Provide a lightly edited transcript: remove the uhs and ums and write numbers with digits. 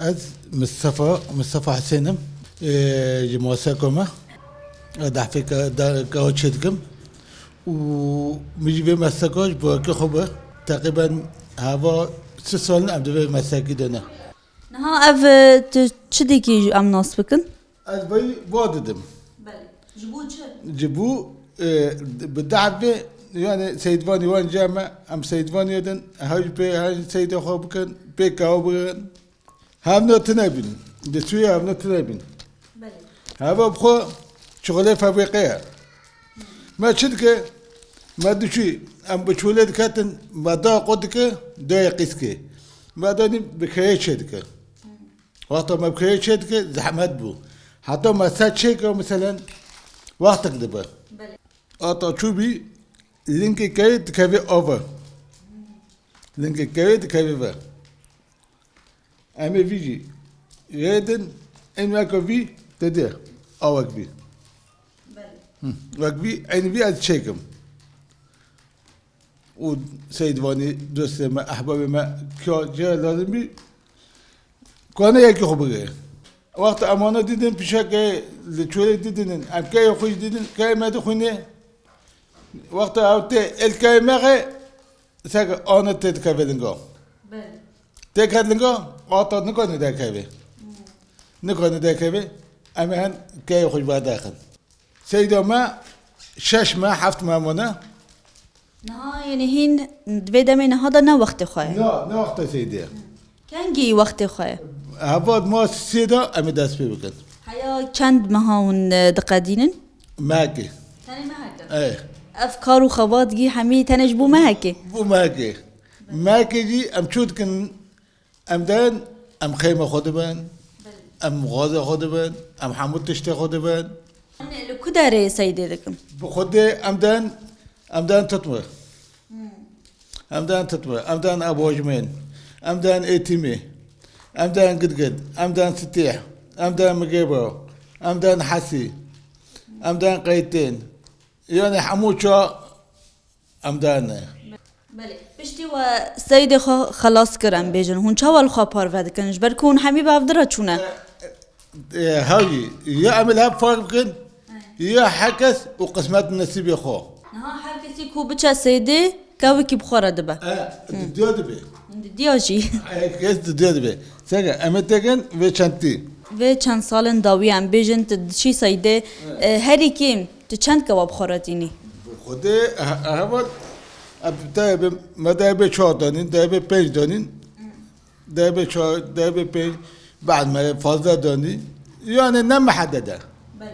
از مصطفى حسینم جماسكما دحفي كاوتشتكم ومجي في مسكوش بوكي خبر تقريبا هوا 6 سال عم دبي مساكي دنا نها اف تشديكي ام ناس بكن از باي بوددم بله جبوجه جبو بالدعبة يعني سيدواني وان جامع ام سيدواني يدن هاي بي هاي سيد خوبكن بي كاوبن هم نتنابين دسويا هم نتنابين بله هذا بخو شغله فابريقية ما شدك ما دشي ام بشولد كاتن ما دا قدك دا يقيسك ما داني بخير شدك وقت ما بخير شدك زحمت بو حتى ما سات شيء مثلا وقتك دبا بله أتا شوبي لينك كايت كافي أوفر لينك كايت كافي فا أمي فيجي غيدن إن ما كافي تدير أو أكبي بله وأكبي أين في أتشيكم وسيد واني دوست ما أحبابي ما كيو جا لازم بي كونه يكي خبره وقت أمانة ديدن بشكل لشوي ديدن أم كاي خوش ديدن كاي ما دخوني وقت أوتي الكاي مغي ساق أنا تتكافلنجو بله تكافلنجو أوتو نكون داكافي نكون داكافي أما هن كاي خوش بعداخل سيدو ما شش ما حفت ما منا نها يعني هين دویده من هذا نه وقت خواه لا وقت سيدي کنگی وقت خواه هباد ما سيدا أمي داس بيبكن حيا چند مهاون دقدينن ماكي تاني مهكا ايه افكار وخواتجي حمي تنج بو مهكي بو ماكي جي أم شودكن أم دان أم خيمة خدبان أم غازة خدبان أم حمود تشتي خدبان لو كداري سيدي دكم بخدي أم دان تطمر أم دان أبو جمين أم دان إيتيمي أم دان قد أم دان ستيح أم دان مقيبر أم دان حسي أم دان قيتين يعني حمود شو أم دان بله بشتی و سید خلاص کردن بیشتر هون چهار خواب پرورده کنش برکون همی بافدره چونه هاي يا عملها بفرق يا حكس وقسمات النسيب يا خو نه هر کسی کو بچه سیده که کی بخوره دبه ديود بي دیاجی كيس ديود بي ساقا امتكن في شانتي و چند سالن داوی هم بیشتر تدشی سیده هری کیم تو چند کواب بخوره دینی خدي هوا ابتدى ما دايب شو دانين دايب بيج دانين دايب شو دايب بيج بعد ما فاضل داني يعني نم محدده